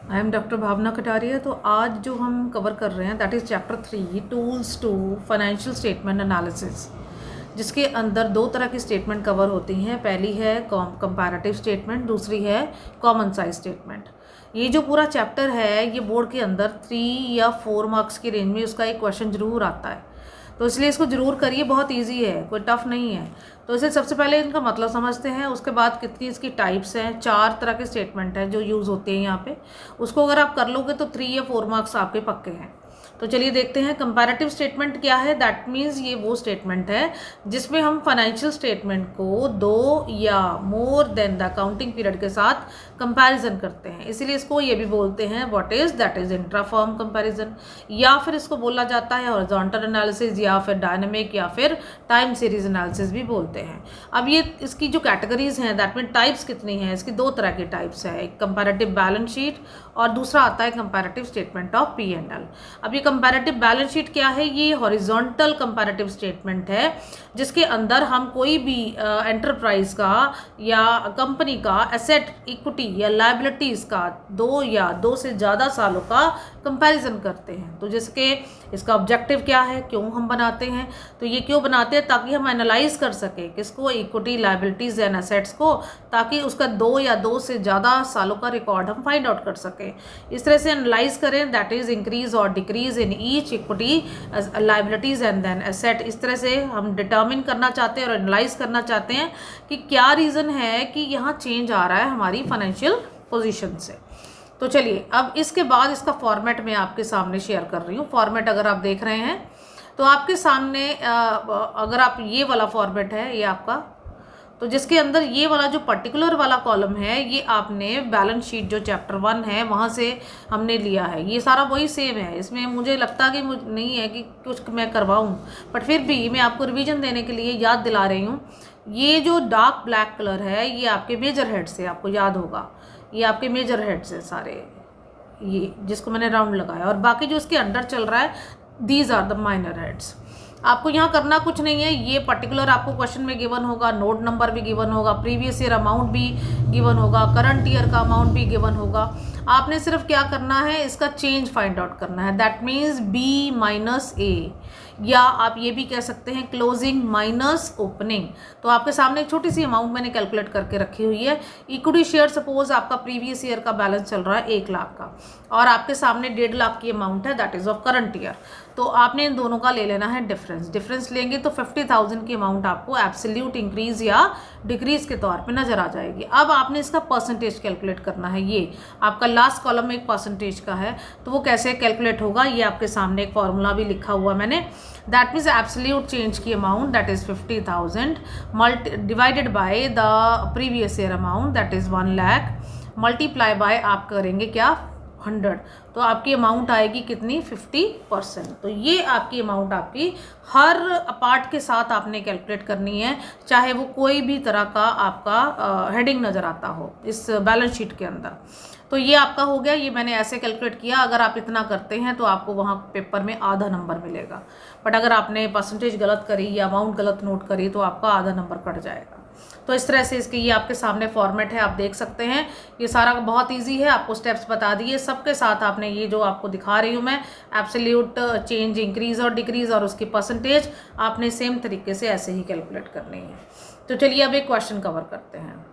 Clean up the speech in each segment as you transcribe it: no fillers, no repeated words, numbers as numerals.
I am doctor Bhavna Kataria. तो आज जो हम कवर कर रहे हैं that is chapter 3 tools to financial statement analysis, जिसके अंदर दो तरह की स्टेटमेंट कवर होती हैं। पहली है कंपैरेटिव स्टेटमेंट, दूसरी है कॉमन साइज स्टेटमेंट। ये जो पूरा चैप्टर है ये बोर्ड के अंदर 3 या 4 मार्क्स की रेंज में उसका एक क्वेश्चन जरूर आता है, तो इसलिए इसको ज़रूर करिए। बहुत इजी है, कोई टफ नहीं है। तो इसे सबसे पहले इनका मतलब समझते हैं, उसके बाद कितनी इसकी टाइप्स हैं। 4 तरह के स्टेटमेंट हैं जो यूज़ होते हैं यहाँ पे। उसको अगर आप कर लोगे तो 3 या 4 मार्क्स आपके पक्के हैं। तो चलिए देखते हैं कंपैरेटिव स्टेटमेंट क्या है। दैट मीन्स ये वो स्टेटमेंट है जिसमें हम फाइनेंशियल स्टेटमेंट को 2 या more than the accounting period के साथ कंपैरिजन करते हैं। इसीलिए इसको ये भी बोलते हैं what is that is intra firm comparison, या फिर इसको बोला जाता है हॉरिजॉन्टल एनालिसिस, या फिर डायनेमिक, या फिर टाइम सीरीज एनालिसिस भी बोलते हैं। अब ये इसकी जो कैटेगरीज हैं दैट मीन टाइप्स कितनी हैं, इसकी 2 तरह की टाइप्स है। एक कंपैरेटिव बैलेंस शीट और दूसरा आता है कंपैरेटिव स्टेटमेंट ऑफ P&L। अब ये कंपैरेटिव बैलेंस शीट क्या है? ये हॉरिजॉन्टल कंपैरेटिव स्टेटमेंट है जिसके अंदर हम कोई भी एंटरप्राइज का या कंपनी का एसेट, इक्विटी या लायबिलिटीज़ का 2 या 2 से ज़्यादा सालों का कंपैरिजन करते हैं। तो जिसके इसका ऑब्जेक्टिव क्या है, क्यों हम बनाते हैं? तो ये क्यों बनाते हैं? ताकि हम एनालाइज कर सकें किसको, इक्विटी, लायबिलिटीज़ एंड एसेट्स को, ताकि उसका 2 या 2 से ज़्यादा सालों का रिकॉर्ड हम फाइंड आउट कर सकें। इस तरह से एनालाइज करें, दैट इज इंक्रीज और decrease in each equity, liabilities and then asset. इस तरह से हम डिटर्मिन करना चाहते हैं और एनालाइज करना चाहते हैं कि क्या रीज़न है कि यहाँ चेंज आ रहा है हमारी फाइनेंशियल पोजीशन से। तो चलिए अब इसके बाद इसका फॉर्मेट मैं आपके सामने शेयर कर रही हूँ। फॉर्मेट अगर आप देख रहे हैं तो आपके सामने अगर आप ये वाला फॉर्मेट है ये आपका, तो जिसके अंदर ये वाला जो पर्टिकुलर वाला कॉलम है ये आपने बैलेंस शीट जो चैप्टर 1 है वहाँ से हमने लिया है। ये सारा वही सेम है, इसमें मुझे लगता कि नहीं है कि कुछ मैं करवाऊँ, बट फिर भी मैं आपको रिवीजन देने के लिए याद दिला रही हूँ। ये जो डार्क ब्लैक कलर है ये आपके मेजर हेड से, आपको याद होगा ये आपके मेजर हेड्स है सारे, ये जिसको मैंने राउंड लगाया, और बाकी जो इसके अंडर चल रहा है these are the minor heads. आपको यहाँ करना कुछ नहीं है। ये पर्टिकुलर आपको क्वेश्चन में गिवन होगा, नोट नंबर भी गिवन होगा, प्रीवियस ईयर अमाउंट भी गिवन होगा, करंट ईयर का अमाउंट भी गिवन होगा। आपने सिर्फ क्या करना है, इसका चेंज फाइंड आउट करना है। That means B minus A, या आप ये भी कह सकते हैं क्लोजिंग माइनस ओपनिंग। तो आपके सामने एक छोटी सी अमाउंट मैंने कैलकुलेट करके रखी हुई है। इक्विटी शेयर सपोज आपका प्रीवियस ईयर का बैलेंस चल रहा है 1 लाख का, और आपके सामने 1.5 लाख की अमाउंट है that is of current year. तो आपने इन दोनों का ले लेना है डिफरेंस लेंगे तो 50,000 की अमाउंट आपको एब्सोल्यूट इंक्रीज या डिक्रीज के तौर पे नजर आ जाएगी। अब आपने इसका परसेंटेज कैलकुलेट करना है। ये आपका लास्ट कॉलम में एक परसेंटेज का है, तो वो कैसे कैलकुलेट होगा ये आपके सामने एक फॉर्मूला भी लिखा हुआ मैंने। दैट मीन्स एब्सोल्यूट चेंज की amount that is 50,000 divided by the previous year amount that is 1 lakh, multiply by आप करेंगे क्या 100, तो आपकी अमाउंट आएगी कितनी 50%। तो ये आपकी अमाउंट आपकी हर पार्ट के साथ आपने कैलकुलेट करनी है, चाहे वो कोई भी तरह का आपका हेडिंग नज़र आता हो इस बैलेंस शीट के अंदर। तो ये आपका हो गया, ये मैंने ऐसे कैलकुलेट किया। अगर आप इतना करते हैं तो आपको वहाँ पेपर में आधा नंबर मिलेगा, बट अगर आपने परसेंटेज गलत करी या अमाउंट गलत नोट करी तो आपका आधा नंबर कट जाएगा। तो इस तरह से इसके ये आपके सामने फॉर्मेट है, आप देख सकते हैं। ये सारा बहुत इजी है, आपको स्टेप्स बता दिए। सबके साथ आपने ये जो आपको दिखा रही हूँ मैं एब्सोल्यूट चेंज, इंक्रीज और डिक्रीज और उसकी परसेंटेज आपने सेम तरीके से ऐसे ही कैलकुलेट करनी है। तो चलिए अब एक क्वेश्चन कवर करते हैं।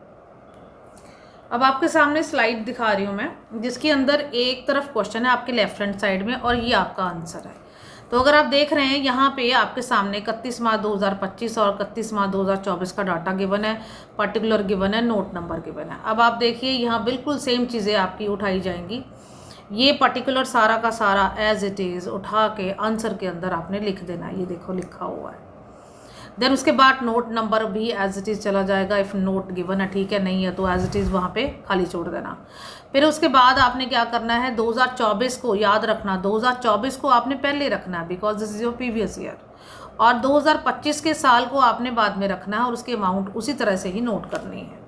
अब आपके सामने स्लाइड दिखा रही हूँ मैं, जिसके अंदर एक तरफ क्वेश्चन है आपके लेफ्ट हैंड साइड में और ये आपका आंसर है। तो अगर आप देख रहे हैं यहाँ पे आपके सामने 31 मार्च 2025 और 31 मार्च 2024 का डाटा गिवन है, पर्टिकुलर गिवन है, नोट नंबर गिवन है। अब आप देखिए यहाँ बिल्कुल सेम चीज़ें आपकी उठाई जाएंगी। ये पर्टिकुलर सारा का सारा एज इट इज़ उठा के आंसर के अंदर आपने लिख देना है। ये देखो लिखा हुआ है। देन उसके बाद नोट नंबर भी एज इट इज़ चला जाएगा। इफ़ नोट गिवन है ठीक है, नहीं है तो एज इट इज़ वहाँ पे खाली छोड़ देना। फिर उसके बाद आपने क्या करना है, 2024 को याद रखना, 2024 को आपने पहले रखना है because this is your previous year, और 2025 के साल को आपने बाद में रखना है और उसकी अमाउंट उसी तरह से ही नोट करनी है।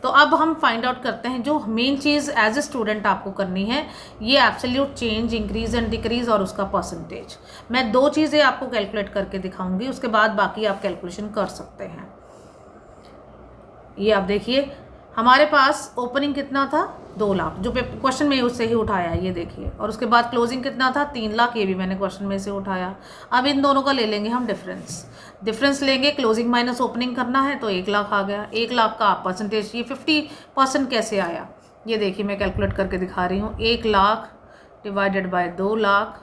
तो अब हम फाइंड आउट करते हैं जो मेन चीज़ एज ए स्टूडेंट आपको करनी है, ये absolute change, increase and decrease और उसका परसेंटेज। मैं 2 चीज़ें आपको कैलकुलेट करके दिखाऊंगी, उसके बाद बाकी आप कैलकुलेशन कर सकते हैं। ये आप देखिए हमारे पास ओपनिंग कितना था 2 लाख, जो क्वेश्चन में उससे ही उठाया ये देखिए, और उसके बाद क्लोजिंग कितना था 3 लाख, ये भी मैंने क्वेश्चन में से उठाया। अब इन दोनों का ले लेंगे हम डिफरेंस लेंगे, क्लोजिंग माइनस ओपनिंग करना है तो 1 लाख आ गया। 1 लाख का परसेंटेज, ये 50% कैसे आया ये देखिए, मैं कैलकुलेट करके दिखा रही हूँ। 1 lakh divided by 2 lakh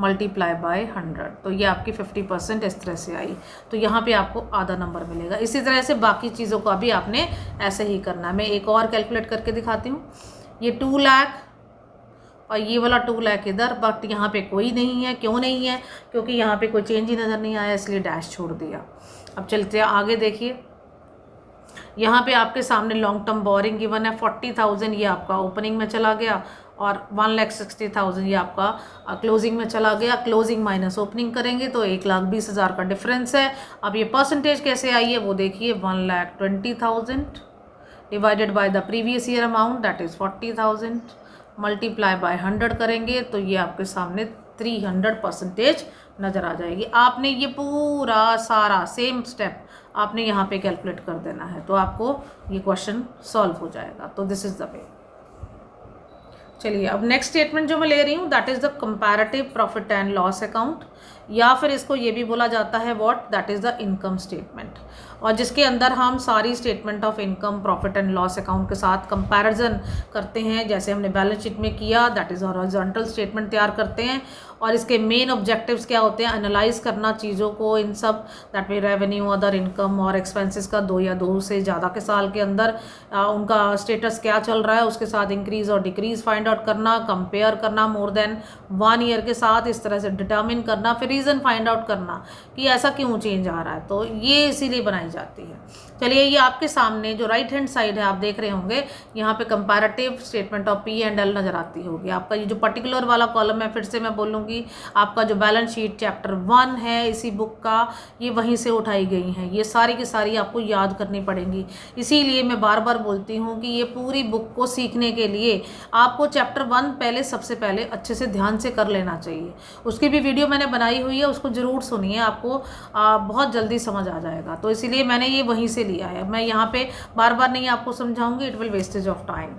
multiply by 100, तो ये आपकी 50% इस तरह से आई। तो यहाँ पे आपको आधा नंबर मिलेगा। इसी तरह से बाकी चीज़ों का भी आपने ऐसे ही करना है। मैं एक और कैलकुलेट करके दिखाती हूँ। ये 2 लाख और ये वाला 2 लाख इधर, बट यहाँ पे कोई नहीं है। क्यों नहीं है? क्योंकि यहाँ पे कोई चेंज ही नज़र नहीं आया, इसलिए डैश छोड़ दिया। अब चलते हैं आगे, देखिए यहाँ पे आपके सामने लॉन्ग टर्म बोरिंग गिवन है 40,000, ये आपका ओपनिंग में चला गया, और 1,60,000 ये आपका क्लोजिंग में चला गया। क्लोजिंग माइनस ओपनिंग करेंगे तो 1,20,000 का डिफरेंस है। अब ये परसेंटेज कैसे आई है वो देखिए, 1,20,000 divided by the previous year amount that is 40,000 multiply by 100 करेंगे तो ये आपके सामने 300% नज़र आ जाएगी। आपने ये पूरा सारा सेम स्टेप आपने यहाँ पे कैलकुलेट कर देना है, तो आपको ये क्वेश्चन सॉल्व हो जाएगा। तो दिस इज़ द वे। चलिए अब नेक्स्ट स्टेटमेंट जो मैं ले रही हूँ that is the comparative profit and loss account, या फिर इसको ये भी बोला जाता है what, that is the income statement, और जिसके अंदर हम सारी statement of income profit and loss account के साथ कंपैरिजन करते हैं, जैसे हमने बैलेंस शीट में किया, दैट इज़ हॉरिजॉन्टल स्टेटमेंट तैयार करते हैं। और इसके मेन ऑब्जेक्टिव्स क्या होते हैं, एनालाइज करना चीज़ों को, इन सब that mean revenue, other income और एक्सपेंसेस का 2 या 2 से ज़्यादा के साल के अंदर उनका स्टेटस क्या चल रहा है, उसके साथ इंक्रीज और डिक्रीज फाइंड आउट करना, कंपेयर करना मोर देन 1 ईयर के साथ, इस तरह से डिटर्मिन करना, फिर रीज़न फाइंड आउट करना कि ऐसा क्यों चेंज आ रहा है। तो ये इसीलिए बनाई जाती है। चलिए ये आपके सामने जो राइट हैंड साइड है आप देख रहे होंगे, यहाँ पे कंपैरेटिव स्टेटमेंट ऑफ P&L नज़र आती होगी। आपका ये जो पर्टिकुलर वाला कॉलम है, फिर से मैं बोलूँगी, आपका जो बैलेंस शीट चैप्टर 1 है इसी बुक का, ये वहीं से उठाई गई हैं। ये सारी की सारी आपको याद करनी पड़ेंगी। इसीलिए मैं बार बार बोलती हूँ कि ये पूरी बुक को सीखने के लिए आपको चैप्टर 1 पहले सबसे पहले अच्छे से ध्यान से कर लेना चाहिए। उसकी भी वीडियो मैंने बनाई हुई है, उसको ज़रूर सुनिए, आपको बहुत जल्दी समझ आ जाएगा। तो इसीलिए मैंने ये वहीं से लिया है। मैं यहाँ पे बार बार नहीं आपको समझाऊंगी, it will wastage of time.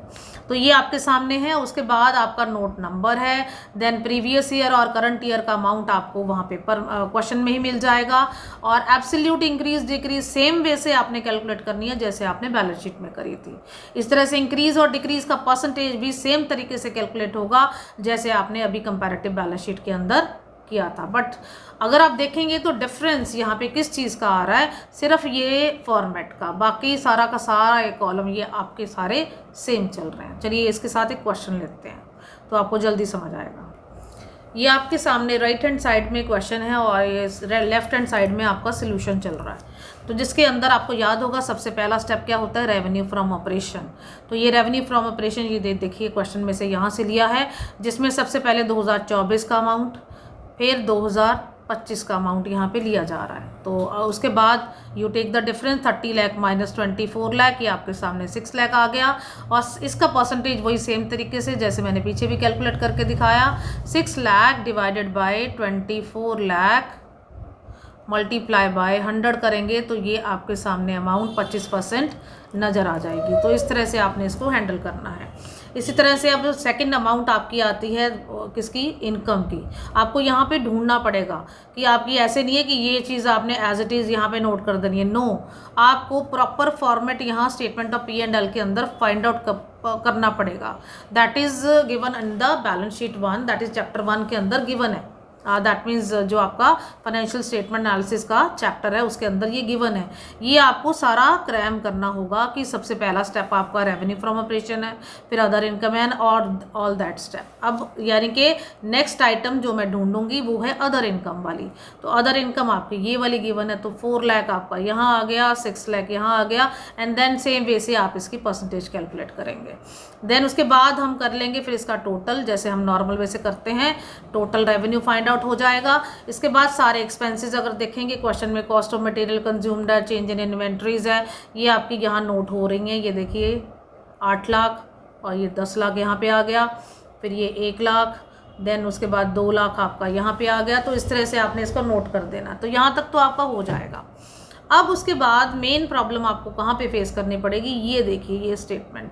तो ये आपके सामने है। उसके बाद आपका नोट नंबर है, देन प्रीवियस ईयर और करंट ईयर का अमाउंट आपको वहाँ पे पर क्वेश्चन में ही मिल जाएगा, और absolute increase decrease same way से आपने कैलकुलेट करनी है जैसे आपने बैलेंस शीट में करी थी। इस तरह से इंक्रीज और डिक्रीज का परसेंटेज भी सेम तरीके से कैलकुलेट होगा जैसे आपने अभी कंपैरेटिव बैलेंस शीट के अंदर किया था। बट अगर आप देखेंगे तो डिफरेंस यहाँ पे किस चीज़ का आ रहा है, सिर्फ ये फॉर्मेट का, बाकी सारा का सारा एक कॉलम ये आपके सारे सेम चल रहे हैं। चलिए इसके साथ एक क्वेश्चन लेते हैं तो आपको जल्दी समझ आएगा। ये आपके सामने राइट हैंड साइड में क्वेश्चन है और ये लेफ्ट हैंड साइड में आपका सोल्यूशन चल रहा है। तो जिसके अंदर आपको याद होगा सबसे पहला स्टेप क्या होता है, रेवेन्यू फ्रॉम ऑपरेशन। तो ये रेवेन्यू फ्रॉम ऑपरेशन ये देखिए क्वेश्चन में से यहाँ से लिया है, जिसमें सबसे पहले 2024 का अमाउंट, फिर 2025 का अमाउंट यहाँ पे लिया जा रहा है। तो उसके बाद you take the difference, 30 lakh minus 24 lakh, ये आपके सामने 6 लाख आ गया। और इसका परसेंटेज वही सेम तरीके से जैसे मैंने पीछे भी कैलकुलेट करके दिखाया, 6 lakh divided by 24 lakh multiply by 100 करेंगे तो ये आपके सामने अमाउंट 25% नज़र आ जाएगी। तो इस तरह से आपने इसको हैंडल करना है। इसी तरह से अब सेकंड अमाउंट आपकी आती है किसकी, इनकम की। आपको यहाँ पे ढूंढना पड़ेगा कि आपकी ऐसे नहीं है कि ये चीज़ आपने एज इट इज़ यहाँ पे नोट कर देनी है, नो, आपको प्रॉपर फॉर्मेट यहाँ स्टेटमेंट ऑफ P&L के अंदर फाइंड आउट करना पड़ेगा। That is given in the balance sheet 1, that is chapter 1 के अंदर गिवन है। दैट मीन्स जो आपका फाइनेंशियल स्टेटमेंट एनालिसिस का चैप्टर है उसके अंदर ये गिवन है। ये आपको सारा क्रैम करना होगा कि सबसे पहला स्टेप आपका रेवेन्यू फ्रॉम ऑपरेशन है, फिर अदर इनकम एंड और ऑल दैट स्टेप। अब यानी कि नेक्स्ट आइटम जो मैं ढूंढूंगी वो है अदर इनकम वाली। तो अदर इनकम आपकी ये वाली गिवन है, तो 4 लाख आपका यहाँ आ गया, 6 लाख यहाँ आ गया, एंड देन सेम वे से आप इसकी परसेंटेज कैलकुलेट करेंगे। देन उसके बाद हम कर लेंगे फिर इसका टोटल, जैसे हम नॉर्मल वे से करते हैं, टोटल रेवेन्यू फाइंड आउट हो जाएगा। इसके बाद सारे एक्सपेंसेस अगर देखेंगे क्वेश्चन में, कॉस्ट ऑफ मटेरियल कंज्यूम्ड है, चेंज इन इन्वेंट्रीज है, ये आपकी यहाँ नोट हो रही हैं। ये देखिए 8 लाख और ये 10 लाख यहाँ पे आ गया, फिर ये 1 लाख, देन उसके बाद 2 लाख आपका यहाँ पे आ गया। तो इस तरह से आपने इसको नोट कर देना। तो यहाँ तक तो आपका हो जाएगा। अब उसके बाद मेन प्रॉब्लम आपको कहाँ पे फेस करनी पड़ेगी, ये देखिए ये statement,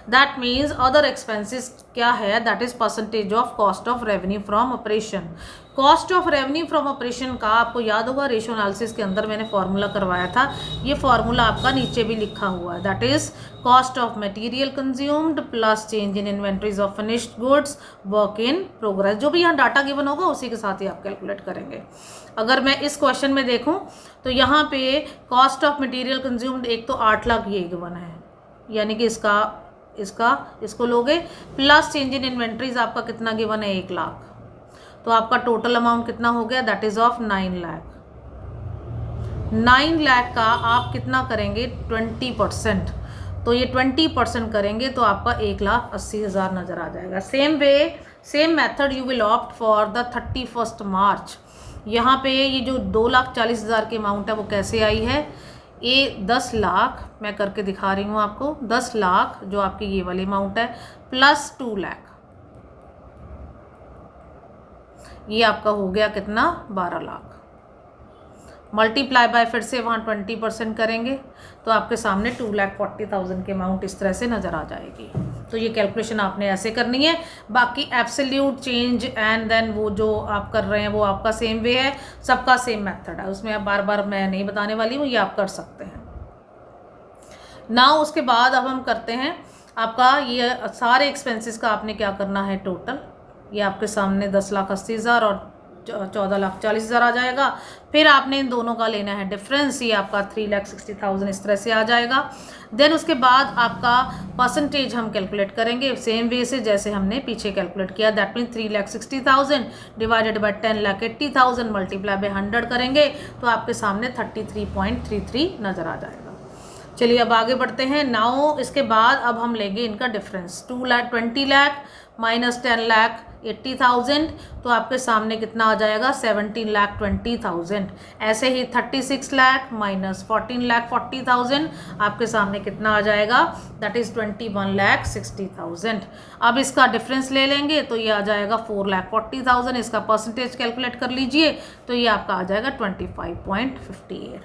that means other expenses क्या है, that is percentage of cost of revenue from operation. Cost of revenue from operation का आपको याद होगा रेशियो एनालिसिस के अंदर मैंने फॉर्मूला करवाया था, ये फॉर्मूला आपका नीचे भी लिखा हुआ है, that is cost of material consumed plus change in inventories of finished goods work in progress. जो भी यहाँ डाटा गिवन होगा उसी के साथ ही आप कैलकुलेट करेंगे। अगर मैं इस क्वेश्चन में देखूँ तो यहाँ पे कॉस्ट ऑफ मटेरियल कंज्यूम्ड एक तो 8 लाख ये गिवन है, यानी कि इसको लोगे, प्लस चेंज इन इन्वेंट्रीज आपका कितना गिवन है 1 लाख, तो आपका टोटल अमाउंट कितना हो गया, that is of 9 lakh. 9 lakh का आप कितना करेंगे 20%, तो ये 20% करेंगे तो आपका 1,80,000 नज़र आ जाएगा। Same way same method you will opt for the 31 मार्च। यहाँ पे ये जो 2,40,000 की अमाउंट है वो कैसे आई है, ये 10 लाख मैं करके दिखा रही हूँ आपको, 10 लाख जो आपकी ये वाली अमाउंट है प्लस 2 लाख, ये आपका हो गया कितना 12 लाख, मल्टीप्लाई बाय फिर से वहाँ 20% करेंगे तो आपके सामने 2,40,000 की अमाउंट इस तरह से नज़र आ जाएगी। तो ये कैलकुलेशन आपने ऐसे करनी है। बाकी एब्सोल्यूट चेंज एंड देन वो जो आप कर रहे हैं वो आपका सेम वे है, सबका सेम मेथड है, उसमें अब बार बार मैं नहीं बताने वाली हूँ, ये आप कर सकते हैं ना। उसके बाद अब हम करते हैं आपका ये सारे एक्सपेंसेस का आपने क्या करना है टोटल, ये आपके सामने 10,80,000 और 14,40,000 आ जाएगा। फिर आपने इन दोनों का लेना है डिफरेंस, ये आपका 3,60,000 इस तरह से आ जाएगा। देन उसके बाद आपका परसेंटेज हम कैलकुलेट करेंगे सेम वे से जैसे हमने पीछे कैलकुलेट किया, that mean 3,60,000 divided by 10,80,000 multiply by 100 करेंगे तो आपके सामने 33.33 नज़र आ जाएगा। चलिए अब आगे बढ़ते हैं। नाउ इसके बाद अब हम लेंगे इनका डिफरेंस, 20 लाख माइनस 10,80,000 तो आपके सामने कितना आ जाएगा 17,20,000। ऐसे ही 36 लाख माइनस 14,40,000 आपके सामने कितना आ जाएगा, दैट इज़ 21,60,000। अब इसका डिफरेंस ले लेंगे तो ये आ जाएगा 4,40,000। इसका परसेंटेज कैलकुलेट कर लीजिए तो ये आपका आ जाएगा 25.58।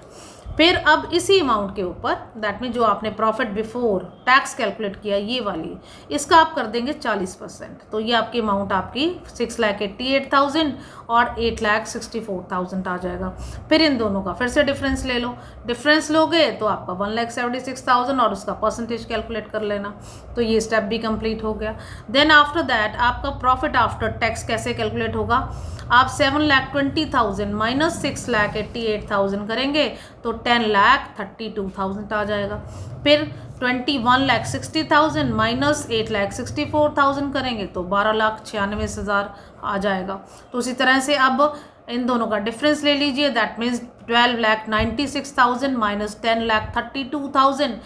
फिर अब इसी अमाउंट के ऊपर दैट मीन जो आपने प्रॉफिट बिफोर टैक्स कैलकुलेट किया ये वाली, इसका आप कर देंगे 40%, तो ये आपकी अमाउंट आपकी 6,88,000 और 8,64,000 आ जाएगा। फिर इन दोनों का फिर से डिफरेंस ले लो, डिफरेंस लोगे तो आपका 1,76,000 और उसका परसेंटेज कैलकुलेट कर लेना, तो ये स्टेप भी कंप्लीट हो गया। देन आफ्टर दैट आपका प्रॉफिट आफ्टर टैक्स कैसे कैलकुलेट होगा, आप 7,20,000 माइनस 6,88,000 करेंगे तो 10,32,000 आ जाएगा। फिर 21,60,000 माइनस 8,64,000 करेंगे तो 12,96,000 आ जाएगा। तो उसी तरह से अब इन दोनों का डिफरेंस ले लीजिए, दैट मीन्स 12,96,000 माइनस 10,32,000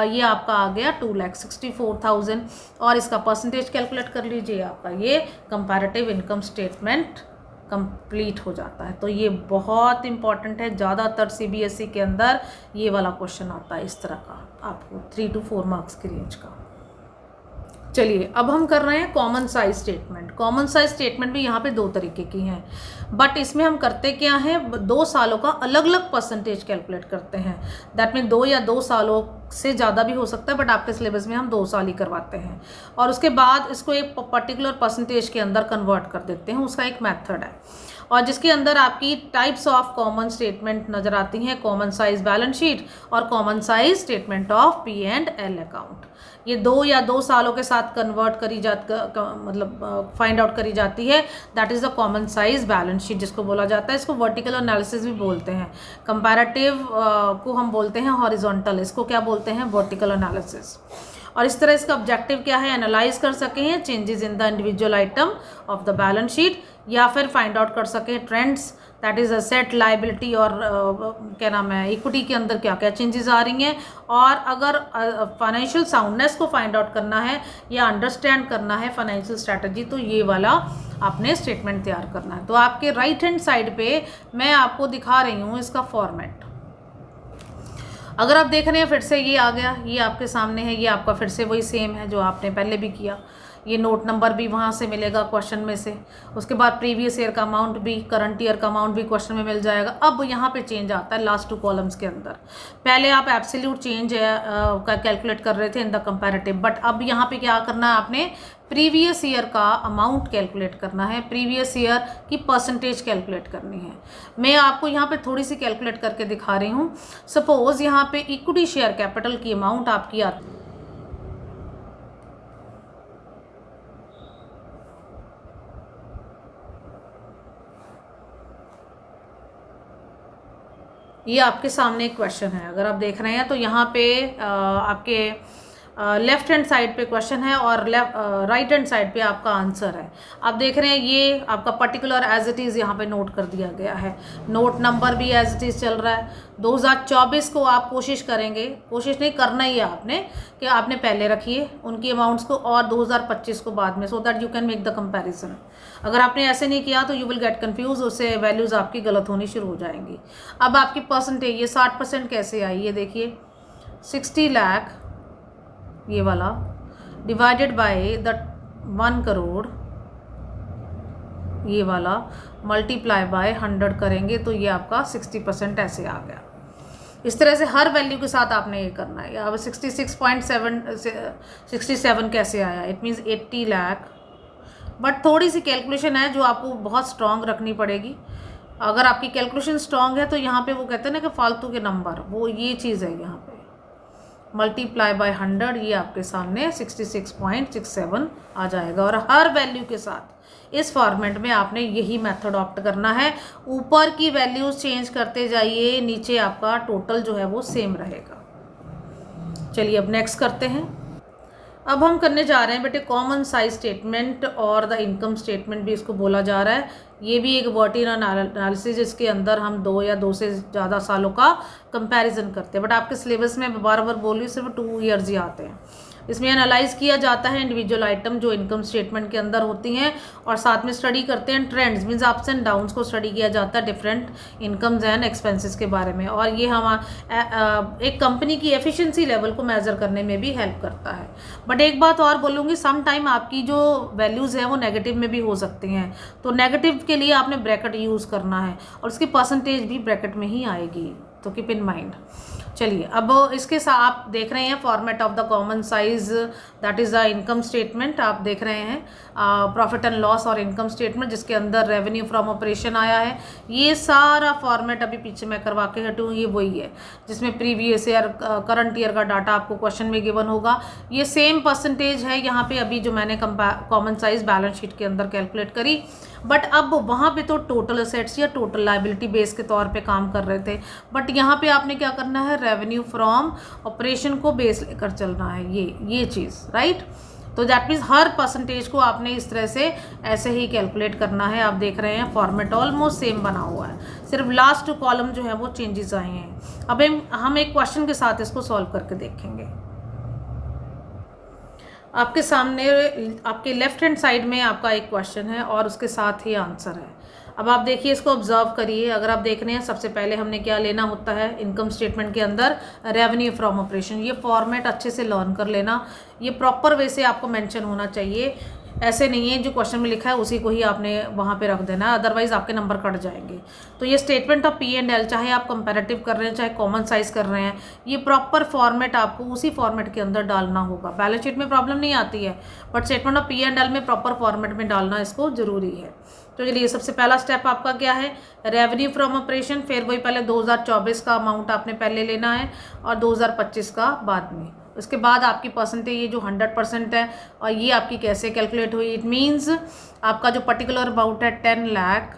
ये आपका आ गया 2,64,000 और इसका परसेंटेज कैलकुलेट कर लीजिए, आपका ये कंपैरेटिव इनकम स्टेटमेंट कंप्लीट हो जाता है। तो ये बहुत इंपॉर्टेंट है, ज़्यादातर सीबीएसई के अंदर ये वाला क्वेश्चन आता है इस तरह का, आपको 3 to 4 मार्क्स की रेंज का। चलिए अब हम कर रहे हैं common size statement. Common size statement भी यहाँ पे 2 तरीके की हैं, बट इसमें हम करते क्या हैं, 2 सालों का अलग अलग परसेंटेज कैलकुलेट करते हैं। दैट मीन 2 या 2 सालों से ज़्यादा भी हो सकता है, बट आपके सिलेबस में हम 2 साल ही करवाते हैं और उसके बाद इसको एक पर्टिकुलर परसेंटेज के अंदर कन्वर्ट कर देते हैं। उसका एक मेथड है और जिसके अंदर आपकी टाइप्स ऑफ कॉमन स्टेटमेंट नज़र आती हैं, कॉमन साइज बैलेंस शीट और common size statement of P&L account. ये 2 या 2 सालों के साथ कन्वर्ट करी मतलब फाइंड आउट करी जाती है, that is the common size balance sheet जिसको बोला जाता है। इसको वर्टिकल एनालिसिस भी बोलते हैं, कंपैरेटिव को हम बोलते हैं हॉरिजॉन्टल, इसको क्या बोलते हैं वर्टिकल एनालिसिस। और इस तरह इसका ऑब्जेक्टिव क्या है, एनालाइज कर सकें changes in the individual item of the balance sheet या फिर फाइंड आउट कर सकें trends, that is asset liability और क्या नाम है इक्विटी के अंदर क्या क्या चेंजेस आ रही हैं। और अगर फाइनेंशियल साउंडनेस को फाइंड आउट करना है या अंडरस्टैंड करना है फाइनेंशियल स्ट्रैटेजी, तो ये वाला आपने स्टेटमेंट तैयार करना है। तो आपके राइट हैंड साइड पे मैं आपको दिखा रही हूँ इसका फॉर्मेट। अगर आप देख रहे हैं फिर से ये आ गया, ये आपके सामने है, ये आपका फिर से वही सेम है जो आपने पहले भी किया। ये नोट नंबर भी वहाँ से मिलेगा क्वेश्चन में से। उसके बाद प्रीवियस ईयर का अमाउंट भी, करंट ईयर का अमाउंट भी क्वेश्चन में मिल जाएगा। अब यहाँ पे चेंज आता है लास्ट 2 कॉलम्स के अंदर। पहले आप एब्सोल्यूट चेंज का कैलकुलेट कर रहे थे इन द कंपैरेटिव, बट अब यहाँ पे क्या करना है आपने, प्रीवियस ईयर का अमाउंट कैलकुलेट करना है, प्रीवियस ईयर की परसेंटेज कैलकुलेट करनी है। मैं आपको यहाँ पे थोड़ी सी कैलकुलेट करके दिखा रही हूँ। सपोज यहाँ पे इक्विटी शेयर कैपिटल की अमाउंट आपकी आती, ये आपके सामने एक क्वेश्चन है, अगर आप देख रहे हैं तो यहाँ पे आपके लेफ्ट हैंड साइड पे क्वेश्चन है और राइट हैंड साइड पे आपका आंसर है। आप देख रहे हैं ये आपका पर्टिकुलर एज इट इज़ यहाँ पे नोट कर दिया गया है, नोट नंबर भी एज इट इज़ चल रहा है। 2024 को आप कोशिश करेंगे, कोशिश नहीं करना ही है आपने, कि आपने पहले रखिए उनकी अमाउंट्स को और 2025 को बाद में, so that you can make the comparison. अगर आपने ऐसे नहीं किया तो यू विल गेट कंफ्यूज, उससे वैल्यूज़ आपकी गलत होनी शुरू हो जाएंगी। अब आपकी परसेंटेज ये 60% कैसे आई, ये देखिए 60 लाख ये वाला डिवाइडेड बाय द 1 करोड़ ये वाला मल्टीप्लाई बाय 100 करेंगे तो ये आपका 60% ऐसे आ गया। इस तरह से हर वैल्यू के साथ आपने ये करना है। अब 67 कैसे आया, इट मीन्स 80 लाख। बट थोड़ी सी कैलकुलेशन है जो आपको बहुत स्ट्रॉन्ग रखनी पड़ेगी। अगर आपकी कैलकुलेशन स्ट्रॉन्ग है तो यहाँ पे वो कहते हैं ना कि फालतू के नंबर, वो ये चीज़ है यहाँ पे मल्टीप्लाई बाय 100, ये आपके सामने 66.67 आ जाएगा। और हर वैल्यू के साथ इस फॉर्मेट में आपने यही मेथड ऑप्ट करना है। ऊपर की वैल्यूज चेंज करते जाइए, नीचे आपका टोटल जो है वो सेम रहेगा। चलिए अब नेक्स्ट करते हैं। अब हम करने जा रहे हैं बेटे कॉमन साइज स्टेटमेंट और द इनकम स्टेटमेंट भी इसको बोला जा रहा है। ये भी एक वर्टिन एनालिसिस जिसके अंदर हम 2 या 2 से ज़्यादा सालों का कंपैरिजन करते हैं। बट आपके सिलेबस में बार बार बोल रही हूँ सिर्फ 2 ईयर्स ही आते हैं। इसमें एनालाइज किया जाता है इंडिविजुअल आइटम जो इनकम स्टेटमेंट के अंदर होती हैं, और साथ में स्टडी करते हैं trends, means ups and downs को स्टडी किया जाता है डिफरेंट इनकम्स एंड एक्सपेंसेस के बारे में। और ये हम एक कंपनी की एफिशिएंसी लेवल को मेजर करने में भी हेल्प करता है। बट एक बात और बोलूँगी, सम टाइम आपकी जो वैल्यूज़ हैं वो नेगेटिव में भी हो सकती हैं, तो नेगेटिव के लिए आपने ब्रैकेट यूज़ करना है और उसकी परसेंटेज भी ब्रैकेट में ही आएगी, तो कीप इन माइंड। चलिए अब इसके साथ आप देख रहे हैं format of the common size, that is the income statement. आप देख रहे हैं प्रॉफिट एंड लॉस और इनकम स्टेटमेंट जिसके अंदर रेवेन्यू फ्रॉम ऑपरेशन आया है। ये सारा फॉर्मेट अभी पीछे मैं करवा के हटूँ, ये वही है जिसमें प्रीवियस ईयर करंट ईयर का डाटा आपको क्वेश्चन में गिवन होगा। ये सेम परसेंटेज है यहाँ पे अभी जो मैंने कॉमन साइज बैलेंस शीट के अंदर कैलकुलेट करी। बट अब वहाँ पे तो टोटल असेट्स या टोटल लायबिलिटी बेस के तौर पे काम कर रहे थे, बट यहाँ पे आपने क्या करना है, रेवेन्यू फ्रॉम ऑपरेशन को बेस लेकर चलना है, ये चीज़, राइट। तो दैट मीन्स हर परसेंटेज को आपने इस तरह से ऐसे ही कैलकुलेट करना है। आप देख रहे हैं फॉर्मेट ऑलमोस्ट सेम बना हुआ है, सिर्फ लास्ट कॉलम जो है वो चेंजेस आए हैं। अब हम एक क्वेश्चन के साथ इसको सॉल्व करके देखेंगे। आपके सामने आपके लेफ्ट हैंड साइड में आपका एक क्वेश्चन है और उसके साथ ही आंसर है। अब आप देखिए, इसको ऑब्जर्व करिए। अगर आप देख रहे हैं, सबसे पहले हमने क्या लेना होता है इनकम स्टेटमेंट के अंदर, रेवेन्यू फ्रॉम ऑपरेशन। ये फॉर्मेट अच्छे से लर्न कर लेना, ये प्रॉपर वे से आपको मेंशन होना चाहिए। ऐसे नहीं है जो क्वेश्चन में लिखा है उसी को ही आपने वहाँ पे रख देना है, अदरवाइज आपके नंबर कट जाएंगे। तो ये स्टेटमेंट ऑफ P&L, चाहे आप कंपैरेटिव कर रहे हैं चाहे कॉमन साइज कर रहे हैं, ये प्रॉपर फॉर्मेट आपको उसी फॉर्मेट के अंदर डालना होगा। बैलेंस शीट में प्रॉब्लम नहीं आती है, बट स्टेटमेंट ऑफ P&L में प्रॉपर फॉर्मेट में डालना इसको जरूरी है। तो चलिए, सबसे पहला स्टेप आपका क्या है, रेवेन्यू फ्रॉम ऑपरेशन। फिर वही पहले 2024 का अमाउंट आपने पहले लेना है और 2025 का बाद में। उसके बाद आपकी परसेंटेज ये जो 100% है, और ये आपकी कैसे कैलकुलेट हुई, इट मीन्स आपका जो पर्टिकुलर अमाउंट है 10 लाख,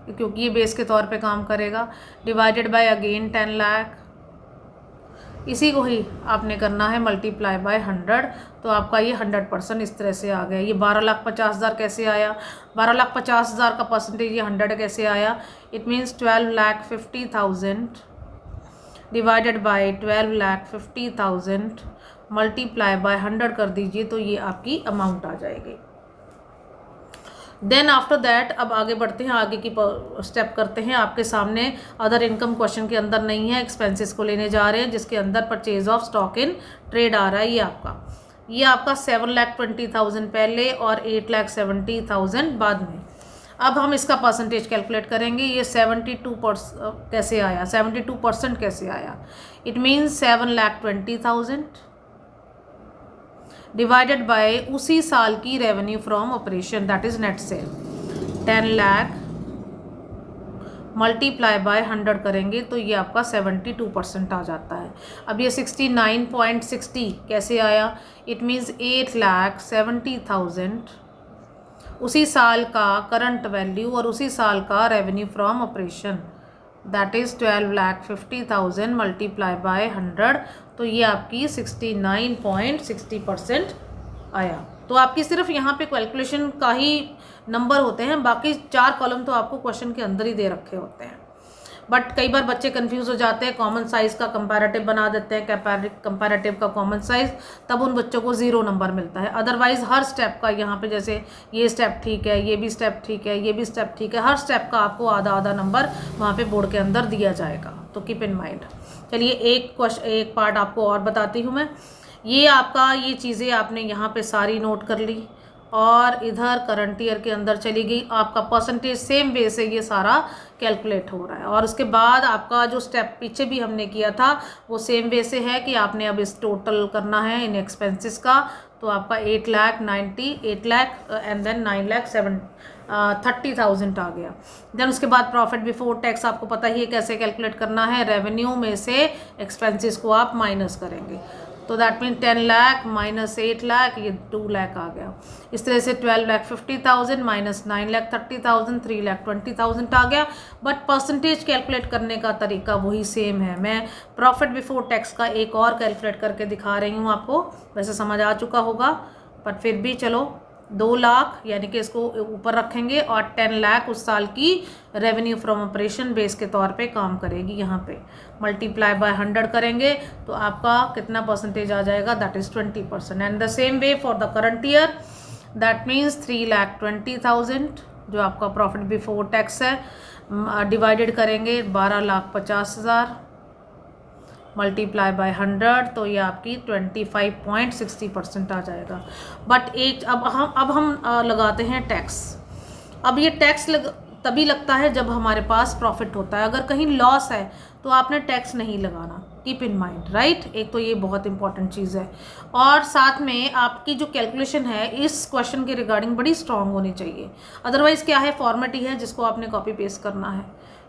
क्योंकि ये बेस के तौर पे काम करेगा, डिवाइडेड बाय अगेन 10 लाख, इसी को ही आपने करना है मल्टीप्लाई बाय 100। तो आपका ये 100% इस तरह से आ गया। ये 12,50,000 कैसे आया, 12,50,000 का परसेंटेज ये 100 कैसे आया, it means 12,50,000 divided by 12,50,000 multiply by 100 कर दीजिए, तो ये आपकी अमाउंट आ जाएगी। देन आफ्टर दैट अब आगे बढ़ते हैं, आगे की स्टेप करते हैं। आपके सामने अदर इनकम क्वेश्चन के अंदर नहीं है, एक्सपेंसेस को लेने जा रहे हैं जिसके अंदर purchase of stock in trade आ रहा है। ये आपका ये आपका 7,20,000 पहले और 8,70,000 बाद में। अब हम इसका परसेंटेज कैलकुलेट करेंगे। ये 72% कैसे आया, 72% कैसे आया? इट मीन्स 7,20,000 डिवाइडेड बाय उसी साल की revenue from operation, that is net cell. 10 lakh multiply by 100 करेंगे तो ये आपका 72% आ जाता है। अब ये 69.60 कैसे आया? इट मीन्स 8,70,000 उसी साल का करंट वैल्यू और उसी साल का revenue from operation, that is 12,50,000 multiply by 100, तो ये आपकी 69.60% आया। तो आपकी सिर्फ यहाँ पे कैलकुलेशन का ही नंबर होते हैं, बाकी 4 कॉलम तो आपको क्वेश्चन के अंदर ही दे रखे होते हैं। बट कई बार बच्चे कंफ्यूज हो जाते हैं, कॉमन साइज़ का कंपैरेटिव बना देते हैं, कंपैरेटिव का कॉमन साइज़, तब उन बच्चों को 0 नंबर मिलता है। अदरवाइज़ हर स्टेप का यहाँ पे जैसे ये स्टेप ठीक है, ये भी स्टेप ठीक है, ये भी स्टेप ठीक है, हर स्टेप का आपको आधा आधा नंबर वहाँ पे बोर्ड के अंदर दिया जाएगा, तो कीप इन माइंड। चलिए एक पार्ट आपको और बताती हूँ मैं। ये आपका ये चीज़ें आपने यहाँ पे सारी नोट कर ली और इधर करंट ईयर के अंदर चली गई। आपका परसेंटेज सेम वे से ये सारा कैलकुलेट हो रहा है। और उसके बाद आपका जो स्टेप पीछे भी हमने किया था वो सेम वे से है कि आपने अब इस टोटल करना है इन एक्सपेंसेस का। तो आपका 8 लाख एंड देन 9,30,000 आ गया। देन उसके बाद प्रॉफिट बिफोर टैक्स आपको पता ही है कैसे कैलकुलेट करना है। रेवेन्यू में से एक्सपेंसेस को आप माइनस करेंगे, तो that mean 10 lakh minus 8 lakh, ये 2 लाख आ गया। इस तरह से 12,50,000 माइनस 9,30,000, 3,20,000 आ गया। बट परसेंटेज कैलकुलेट करने का तरीका वही सेम है। मैं प्रॉफिट बिफोर टैक्स का एक और कैलकुलेट करके दिखा रही हूँ आपको, वैसे समझ आ चुका होगा, बट फिर भी चलो 2 लाख यानी कि इसको ऊपर रखेंगे और 10 लाख उस साल की रेवेन्यू फ्रॉम ऑपरेशन बेस के तौर पे काम करेगी। यहाँ पे मल्टीप्लाई बाय 100 करेंगे तो आपका कितना परसेंटेज आ जाएगा? That is 20%। And the same way for the current year, that means 3,20,000 जो आपका प्रॉफिट बिफोर टैक्स है, डिवाइडेड करेंगे 12,50,000 मल्टीप्लाई बाय 100, तो ये आपकी 25.60% आ जाएगा। बट अब हम लगाते हैं टैक्स। अब ये टैक्स तभी लगता है जब हमारे पास प्रॉफिट होता है। अगर कहीं लॉस है तो आपने टैक्स नहीं लगाना, कीप इन माइंड, राइट। एक तो ये बहुत इंपॉर्टेंट चीज़ है। और साथ में आपकी जो कैलकुलेशन है इस क्वेश्चन के रिगार्डिंग बड़ी स्ट्रांग होनी चाहिए। अदरवाइज़ क्या है, फॉर्मेट ही है जिसको आपने कॉपी पेस्ट करना है,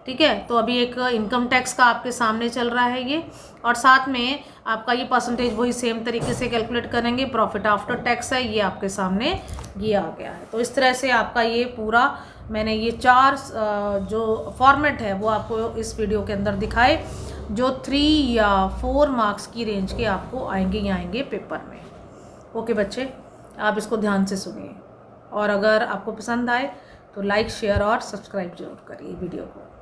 ठीक है। तो अभी एक इनकम टैक्स का आपके सामने चल रहा है ये, और साथ में आपका ये परसेंटेज वही सेम तरीके से कैलकुलेट करेंगे। प्रॉफिट आफ्टर टैक्स है, ये आपके सामने ये आ गया है। तो इस तरह से आपका ये पूरा मैंने ये 4 जो फॉर्मेट है वो आपको इस वीडियो के अंदर दिखाए, जो 3 या 4 मार्क्स की रेंज के आपको आएंगे पेपर में। ओके बच्चे, आप इसको ध्यान से सुनिए, और अगर आपको पसंद आए तो लाइक शेयर और सब्सक्राइब जरूर करिए वीडियो को।